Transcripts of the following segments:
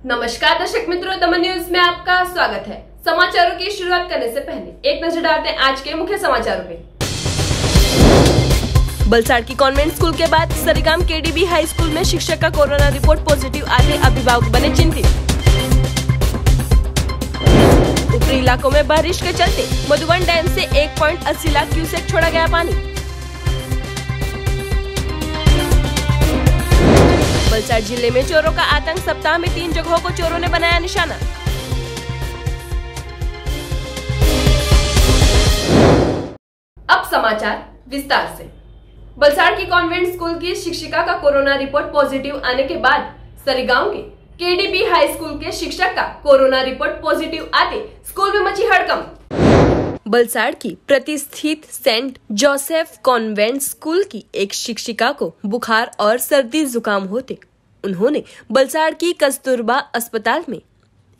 नमस्कार दर्शक मित्रों, दमन न्यूज में आपका स्वागत है। समाचारों की शुरुआत करने से पहले एक नजर डालते हैं आज के मुख्य समाचारों पे। बलसाड़ की कॉन्वेंट स्कूल के बाद सरीगाम केडीबी हाई स्कूल में शिक्षक का कोरोना रिपोर्ट पॉजिटिव आते अभिभावक बने चिंतित। ऊपरी इलाकों में बारिश के चलते मधुबन डैम से 1.80 लाख क्यूसेक छोड़ा गया पानी। बलसाड़ जिले में चोरों का आतंक, सप्ताह में 3 जगहों को चोरों ने बनाया निशाना। अब समाचार विस्तार से। बलसाड़ की कॉन्वेंट स्कूल की शिक्षिका का कोरोना रिपोर्ट पॉजिटिव आने के बाद सरीगांव के केडीबी हाई स्कूल के शिक्षक का कोरोना रिपोर्ट पॉजिटिव आते स्कूल में मची हड़कंप। बलसाड़ की प्रतिष्ठित सेंट जोसेफ कॉन्वेंट स्कूल की एक शिक्षिका को बुखार और सर्दी जुकाम होते उन्होंने बलसाड़ की कस्तूरबा अस्पताल में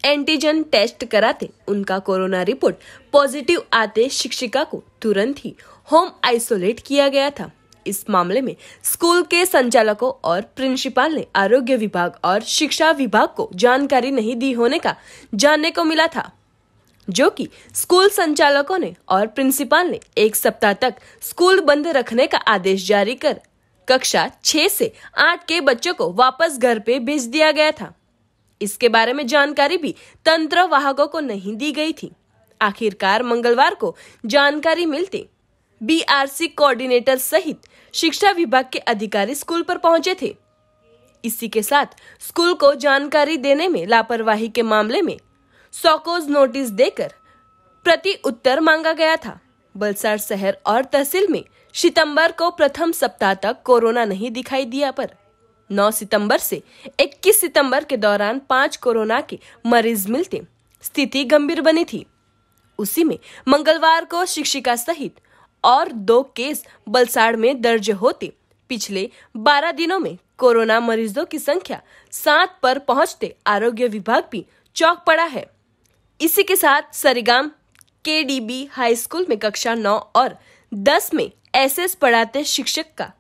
एंटीजन टेस्ट कराते उनका कोरोना रिपोर्ट पॉजिटिव आते शिक्षिका को तुरंत ही होम आइसोलेट किया गया था। इस मामले में स्कूल के संचालकों और प्रिंसिपल ने आरोग्य विभाग और शिक्षा विभाग को जानकारी नहीं दी होने का जानने को मिला था, जो कि स्कूल संचालकों ने और प्रिंसिपल ने 1 सप्ताह तक स्कूल बंद रखने का आदेश जारी कर कक्षा 6 से 8 के बच्चों को वापस घर पे भेज दिया गया था। इसके बारे में जानकारी भी तंत्र वाहकों को नहीं दी गई थी। आखिरकार मंगलवार को जानकारी मिलते बीआरसी कोऑर्डिनेटर सहित शिक्षा विभाग के अधिकारी स्कूल पर पहुंचे थे। इसी के साथ स्कूल को जानकारी देने में लापरवाही के मामले में सौकोज नोटिस देकर प्रति उत्तर मांगा गया था। बलसाड़ शहर और तहसील में सितंबर को प्रथम सप्ताह तक कोरोना नहीं दिखाई दिया, पर 9 सितंबर से 21 सितंबर के दौरान 5 कोरोना के मरीज मिलते स्थिति गंभीर बनी थी। उसी में मंगलवार को शिक्षिका सहित और 2 केस बलसाड़ में दर्ज होते पिछले 12 दिनों में कोरोना मरीजों की संख्या 7 पर पहुंचते आरोग्य विभाग भी चौंक पड़ा है। इसी के साथ सरीगाम केडीबी हाई स्कूल में कक्षा 9 और 10 में एसएस पढ़ाते शिक्षक का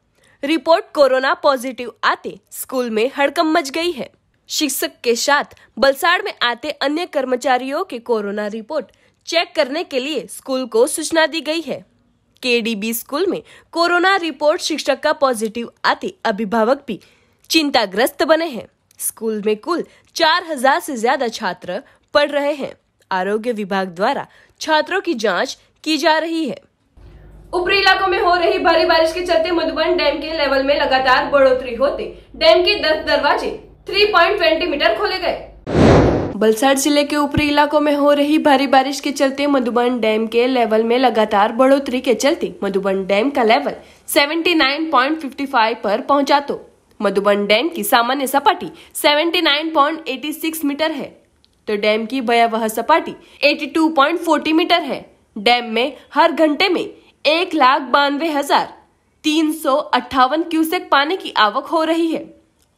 रिपोर्ट कोरोना पॉजिटिव आते स्कूल में हड़कंप मच गई है। शिक्षक के साथ बलसाड़ में आते अन्य कर्मचारियों के कोरोना रिपोर्ट चेक करने के लिए स्कूल को सूचना दी गई है। केडीबी स्कूल में कोरोना रिपोर्ट शिक्षक का पॉजिटिव आते अभिभावक भी चिंताग्रस्त बने हैं। स्कूल में कुल 4000 से ज्यादा छात्र पढ़ रहे हैं। आरोग्य विभाग द्वारा छात्रों की जांच की जा रही है। ऊपरी इलाकों में हो रही भारी बारिश के चलते मधुबन डैम के लेवल में लगातार बढ़ोतरी होते डैम के 10 दरवाजे 3.20 मीटर खोले गए। बलसाड़ जिले के ऊपरी इलाकों में हो रही भारी बारिश के चलते मधुबन डैम के लेवल में लगातार बढ़ोतरी के चलते मधुबन डैम का लेवल 79.55 पर पहुंचा तो मधुबन डैम की सामान्य सपाटी 79.86 मीटर है, तो डैम की भयावह सपाटी 82.40 मीटर है। डैम में हर घंटे में 1,92,358 क्यूसेक पानी की आवक हो रही है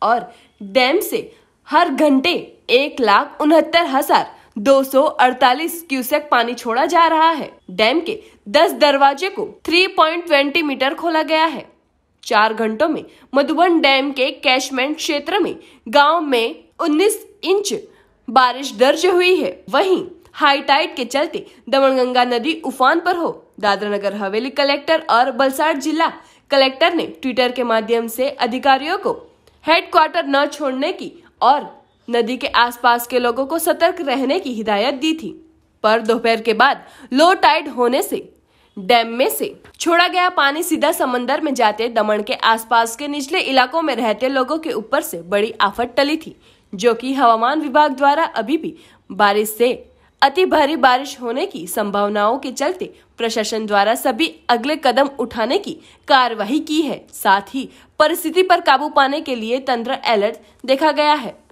और डैम से हर घंटे 1,69,248 क्यूसेक पानी छोड़ा जा रहा है। डैम के 10 दरवाजे को 3.20 मीटर खोला गया है। 4 घंटों में मधुबन डैम के कैशमेंट क्षेत्र में गांव में 19 इंच बारिश दर्ज हुई है। वहीं हाई टाइड के चलते दमनगंगा नदी उफान पर हो। दादरा नगर हवेली कलेक्टर और बलसाड़ जिला कलेक्टर ने ट्विटर के माध्यम से अधिकारियों को हेडक्वार्टर न छोड़ने की और नदी के आसपास के लोगों को सतर्क रहने की हिदायत दी थी, पर दोपहर के बाद लो टाइड होने से डैम में से छोड़ा गया पानी सीधा समंदर में जाते दमन के आसपास के निचले इलाकों में रहते लोगों के ऊपर से बड़ी आफत टली थी, जो कि हवामान विभाग द्वारा अभी भी बारिश से अति भारी बारिश होने की संभावनाओं के चलते प्रशासन द्वारा सभी अगले कदम उठाने की कार्यवाही की है। साथ ही परिस्थिति पर काबू पाने के लिए तंत्र अलर्ट देखा गया है।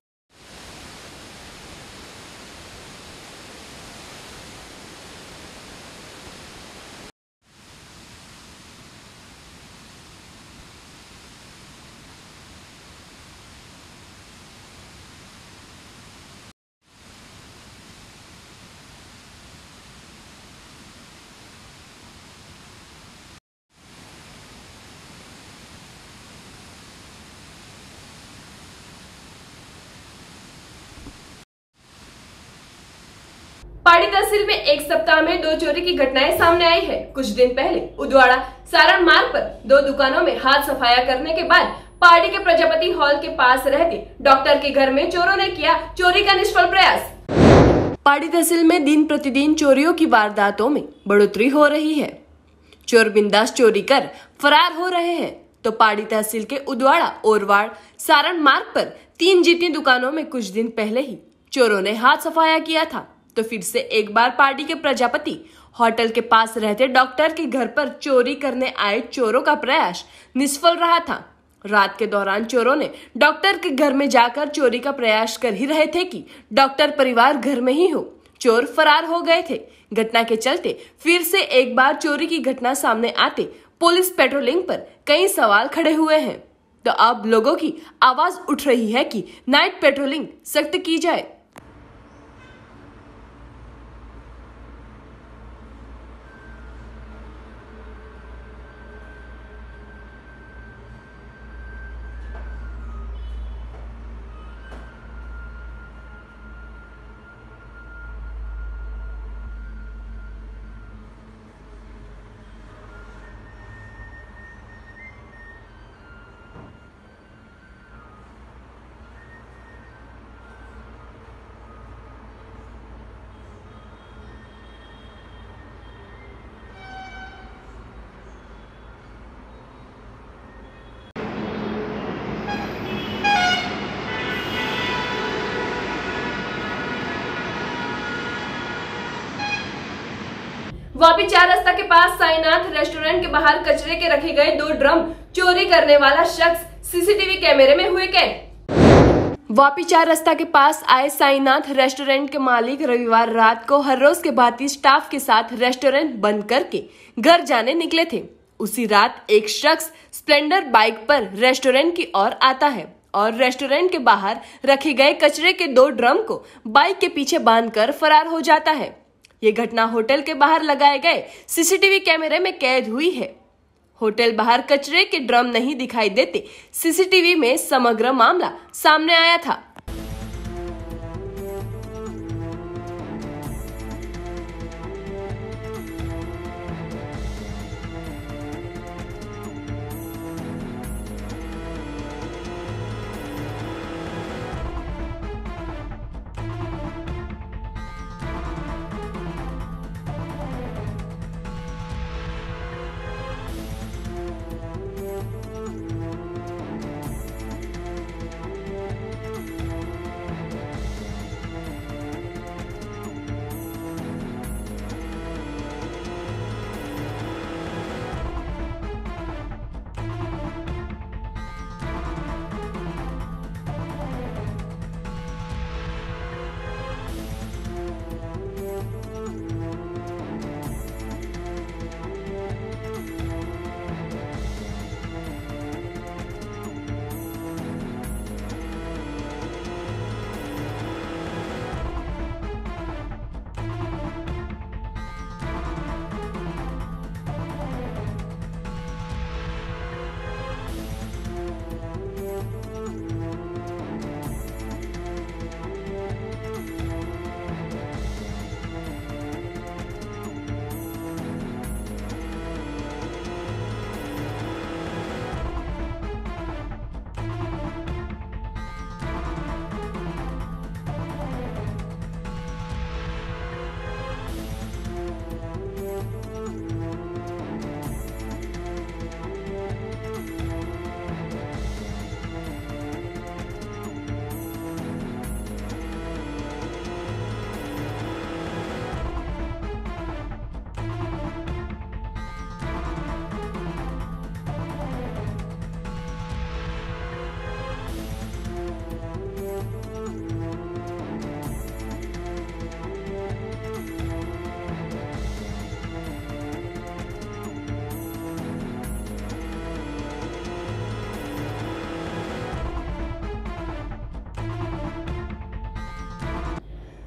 पाड़ी तहसील में एक सप्ताह में 2 चोरी की घटनाएं सामने आई है। कुछ दिन पहले उदवाड़ा सारण मार्ग पर 2 दुकानों में हाथ सफाया करने के बाद पाड़ी के प्रजापति हॉल के पास रहते डॉक्टर के घर में चोरों ने किया चोरी का निष्फल प्रयास। पाड़ी तहसील में दिन प्रतिदिन चोरियों की वारदातों में बढ़ोतरी हो रही है। चोर बिंदास चोरी कर फरार हो रहे हैं तो पाड़ी तहसील के उदवाड़ा ओरवाड़ सारण मार्ग पर 3 जितनी दुकानों में कुछ दिन पहले ही चोरों ने हाथ सफाया किया था, तो फिर से एक बार पाड़ी के प्रजापति होटल के पास रहते डॉक्टर के घर पर चोरी करने आए चोरों का प्रयास निष्फल रहा था। रात के दौरान चोरों ने डॉक्टर के घर में जाकर चोरी का प्रयास कर ही रहे थे कि डॉक्टर परिवार घर में ही हो। चोर फरार हो गए थे। घटना के चलते फिर से एक बार चोरी की घटना सामने आते पुलिस पेट्रोलिंग पर कई सवाल खड़े हुए हैं। तो अब लोगों की आवाज उठ रही है कि नाइट पेट्रोलिंग सख्त की जाए। वापी 4 रास्ता के पास साईनाथ रेस्टोरेंट के बाहर कचरे के रखे गए 2 ड्रम चोरी करने वाला शख्स सीसीटीवी कैमरे में हुए कैद। वापी 4 रास्ता के पास आए साईनाथ रेस्टोरेंट के मालिक रविवार रात को हर रोज के भांति स्टाफ के साथ रेस्टोरेंट बंद करके घर जाने निकले थे। उसी रात एक शख्स स्प्लेंडर बाइक पर रेस्टोरेंट की ओर आता है और रेस्टोरेंट के बाहर रखे गए कचरे के 2 ड्रम को बाइक के पीछे बांधकर फरार हो जाता है। ये घटना होटल के बाहर लगाए गए सीसीटीवी कैमरे में कैद हुई है। होटल बाहर कचरे के ड्रम नहीं दिखाई देते सीसीटीवी में समग्र मामला सामने आया था।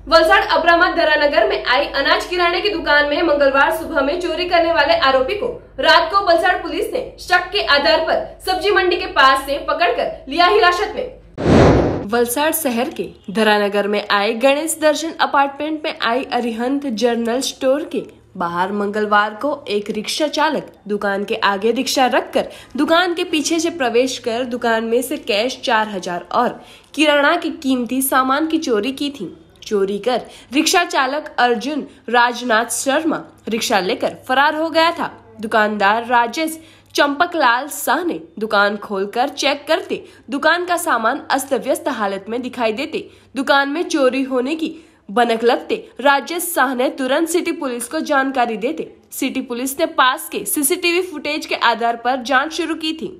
वलसाड अपरामा दरानगर में आई अनाज किराने की दुकान में मंगलवार सुबह में चोरी करने वाले आरोपी को रात को वलसाड पुलिस ने शक के आधार पर सब्जी मंडी के पास से पकड़कर लिया हिरासत में। वलसाड़ शहर के धरानगर में आए गणेश दर्शन अपार्टमेंट में आई अरिहंत जनरल स्टोर के बाहर मंगलवार को एक रिक्शा चालक दुकान के आगे रिक्शा रखकर दुकान के पीछे से प्रवेश कर दुकान में से कैश 4000 और किराना की कीमती सामान की चोरी की थी। चोरी कर रिक्शा चालक अर्जुन राजनाथ शर्मा रिक्शा लेकर फरार हो गया था। दुकानदार राजेश चंपकलाल शाह ने दुकान खोलकर चेक करते दुकान का सामान अस्त व्यस्त हालत में दिखाई देते दुकान में चोरी होने की भनक लगते राजेश शाह ने तुरंत सिटी पुलिस को जानकारी देते सिटी पुलिस ने पास के सीसीटीवी फुटेज के आधार पर जांच शुरू की थी।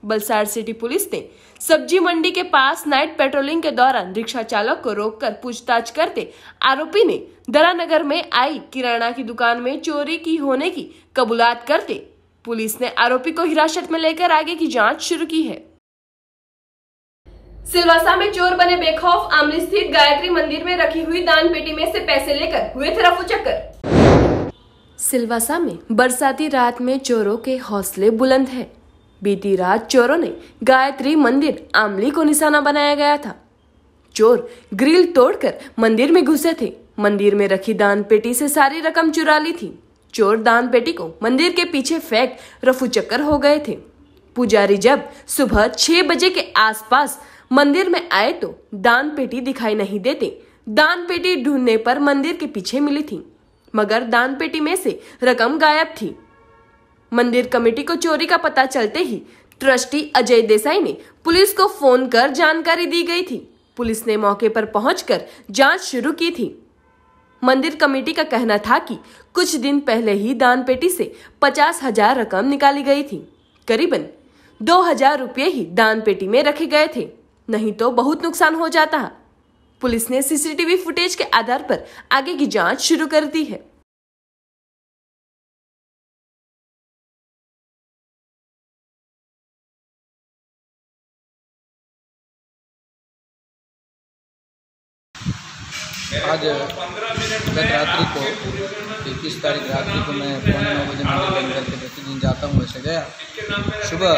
वलसाड़ सिटी पुलिस ने सब्जी मंडी के पास नाइट पेट्रोलिंग के दौरान रिक्शा चालक को रोककर पूछताछ करते आरोपी ने धरानगर में आई किराना की दुकान में चोरी की होने की कबूलात करते पुलिस ने आरोपी को हिरासत में लेकर आगे की जांच शुरू की है। सिलवासा में चोर बने बेखौफ, आमली स्थित गायत्री मंदिर में रखी हुई दान पेटी में से पैसे लेकर हुए थे रफूचक्कर। सिलवासा में बरसाती रात में चोरों के हौसले बुलंद हैं। बीती रात चोरों ने गायत्री मंदिर आमली को निशाना बनाया गया था। चोर ग्रिल तोड़कर मंदिर में घुसे थे। मंदिर में रखी दान पेटी से सारी रकम चुरा ली थी। चोर दान पेटी को मंदिर के पीछे फेंक रफूचक्कर हो गए थे। पुजारी जब सुबह 6 बजे के आसपास मंदिर में आए तो दान पेटी दिखाई नहीं देते। दान पेटी ढूंढने पर मंदिर के पीछे मिली थी, मगर दान पेटी में से रकम गायब थी। मंदिर कमेटी को चोरी का पता चलते ही ट्रस्टी अजय देसाई ने पुलिस को फोन कर जानकारी दी गई थी। पुलिस ने मौके पर पहुंचकर जांच शुरू की थी। मंदिर कमेटी का कहना था कि कुछ दिन पहले ही दान पेटी से 50,000 रकम निकाली गई थी। करीबन 2,000 रुपये ही दान पेटी में रखे गए थे, नहीं तो बहुत नुकसान हो जाता। पुलिस ने सीसीटीवी फुटेज के आधार पर आगे की जांच शुरू कर दी है। आज गत रात्रि को 21 तारीख रात्रि को मैं 9:15 बजे मंदिर बंद करके प्रतिदिन जाता हूँ वैसे गया। सुबह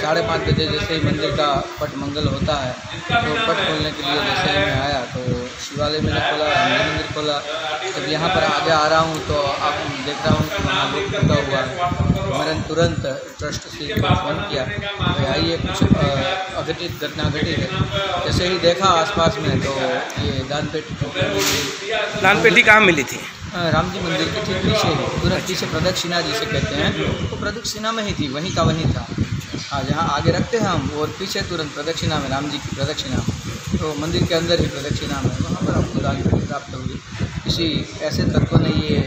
5:30 बजे जैसे ही मंदिर का पट मंगल होता है तो पट खोलने के लिए जैसे ही मैं आया तो शिवालय मैंने खोला, मंदिर खोला। जब यहाँ पर आगे आ रहा हूँ तो आप देख रहा हूँ कि वहाँ लोग टूटा हुआ है। मैंने तुरंत ट्रस्ट से फ़ोन किया तो आइए कुछ अघटित घटना घटी है। जैसे ही देखा आसपास में तो ये दान पेटी कहाँ मिली थी? राम जी मंदिर के ठीक पीछे ही, तुरंत पीछे प्रदक्षिणा जिसे कहते हैं, तो प्रदक्षिणा में ही थी, वहीं का वहीं था। हाँ, जहाँ आगे रखते हैं हम और पीछे तुरंत प्रदक्षिणा में, राम जी की प्रदक्षिणा, तो मंदिर के अंदर ही प्रदक्षिणा में वहाँ पर हमको दान पेटी प्राप्त हुई। किसी ऐसे तत्व ने ये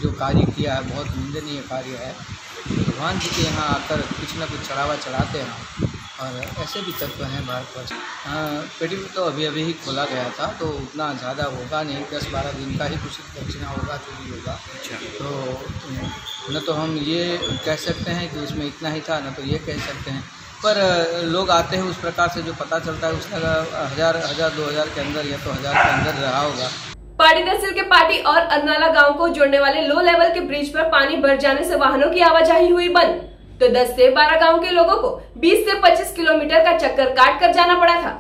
जो कार्य किया है बहुत निंदनीय कार्य है। भगवान जी के यहाँ आकर कुछ न कुछ चढ़ावा चढ़ाते हैं और ऐसे भी तत्व हैं भारतवर्ष। पेटी तो अभी ही खोला गया था तो उतना ज़्यादा होगा नहीं, 10-12 दिन का ही कुछ दक्षिणा होगा, चोरी होगा। तो न तो हम ये कह सकते हैं कि उसमें इतना ही था, न तो ये कह सकते हैं, पर लोग आते हैं उस प्रकार से जो पता चलता है उसका 1000-2000 के अंदर या तो 1000 के अंदर रहा होगा। पाटी तहसील के पाटी और अरनाला गांव को जोड़ने वाले लो लेवल के ब्रिज पर पानी भर जाने से वाहनों की आवाजाही हुई बंद, तो 10 से 12 गांव के लोगों को 20 से 25 किलोमीटर का चक्कर काट कर जाना पड़ा था।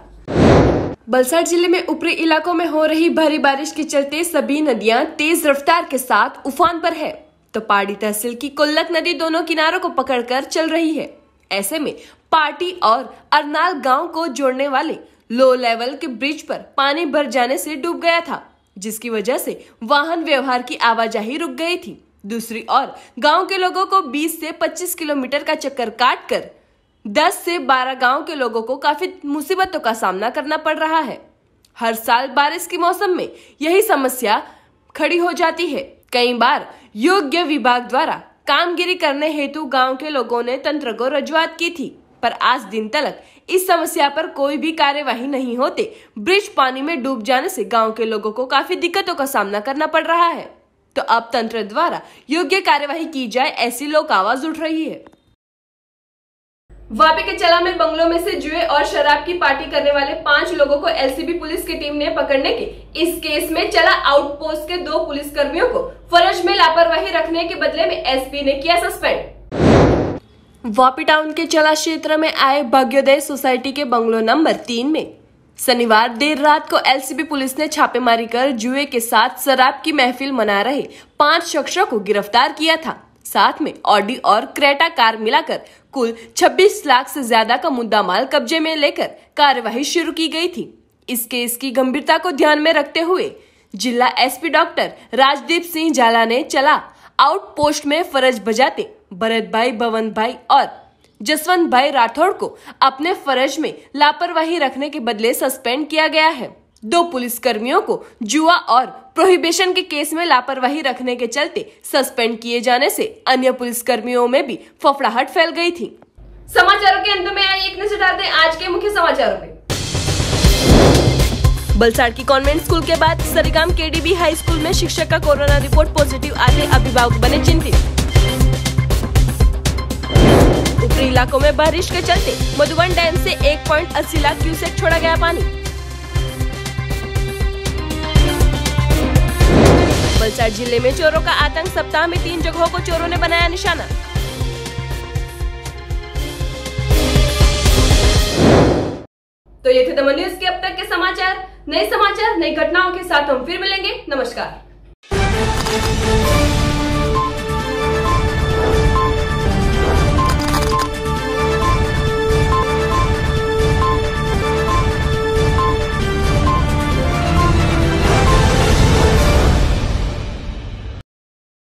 वलसाड़ जिले में ऊपरी इलाकों में हो रही भारी बारिश के चलते सभी नदियां तेज रफ्तार के साथ उफान पर है, तो पाटी तहसील की कोल्लक नदी दोनों किनारों को पकड़कर चल रही है। ऐसे में पाटी और अरनाल गांव को जोड़ने वाले लो लेवल के ब्रिज पर पानी भर जाने से डूब गया था, जिसकी वजह से वाहन व्यवहार की आवाजाही रुक गई थी। दूसरी ओर गांव के लोगों को 20 से 25 किलोमीटर का चक्कर काटकर 10 से 12 गांव के लोगों को काफी मुसीबतों का सामना करना पड़ रहा है। हर साल बारिश के मौसम में यही समस्या खड़ी हो जाती है। कई बार योग्य विभाग द्वारा कामगिरी करने हेतु गांव के लोगों ने तंत्र को रजूआत की थी, पर आज दिन तक इस समस्या पर कोई भी कार्यवाही नहीं होते ब्रिज पानी में डूब जाने से गांव के लोगों को काफी दिक्कतों का सामना करना पड़ रहा है। तो अब तंत्र द्वारा योग्य कार्यवाही की जाए, ऐसी लोग आवाज उठ रही है। वापी के चला में बंगलों में से जुए और शराब की पार्टी करने वाले 5 लोगों को एलसीबी पुलिस की टीम ने पकड़ने के इस केस में चला आउटपोस्ट के 2 पुलिस कर्मियों को फर्ज में लापरवाही रखने के बदले में एसपी ने किया सस्पेंड। वापी टाउन के चला क्षेत्र में आए भाग्योदय सोसाइटी के बंगलो नंबर 3 में शनिवार देर रात को एलसीबी पुलिस ने छापेमारी कर जुए के साथ शराब की महफिल मना रहे 5 शख्सों को गिरफ्तार किया था। साथ में ऑडी और क्रेटा कार मिलाकर कुल 26 लाख से ज्यादा का मुद्दा माल कब्जे में लेकर कार्यवाही शुरू की गई थी। इस केस की गंभीरता को ध्यान में रखते हुए जिला एसपी डॉक्टर राजदीप सिंह जाला ने चला आउटपोस्ट में फर्ज बजाते भरत भाई, बवंत भाई और जसवंत भाई राठौड़ को अपने फर्ज में लापरवाही रखने के बदले सस्पेंड किया गया है। 2 पुलिस कर्मियों को जुआ और प्रोहिबिशन के केस में लापरवाही रखने के चलते सस्पेंड किए जाने से अन्य पुलिस कर्मियों में भी फफड़ाहट फैल गई थी। समाचारों के अंत में आइए एक नजर डालते हैं आज के मुख्य समाचारों पे। बलसाड़ की कॉन्वेंट स्कूल के बाद सरीगाम केडीबी हाई स्कूल में शिक्षक का कोरोना रिपोर्ट पॉजिटिव आते अभिभावक बने चिंतित। ऊपरी इलाकों में बारिश के चलते मधुबन डैम से 1.80 लाख क्यूसेक छोड़ा गया पानी। बलसाड़ जिले में चोरों का आतंक, सप्ताह में 3 जगहों को चोरों ने बनाया निशाना। तो ये थे दमन न्यूज के अब तक के समाचार। नए समाचार, नई घटनाओं के साथ हम फिर मिलेंगे। नमस्कार।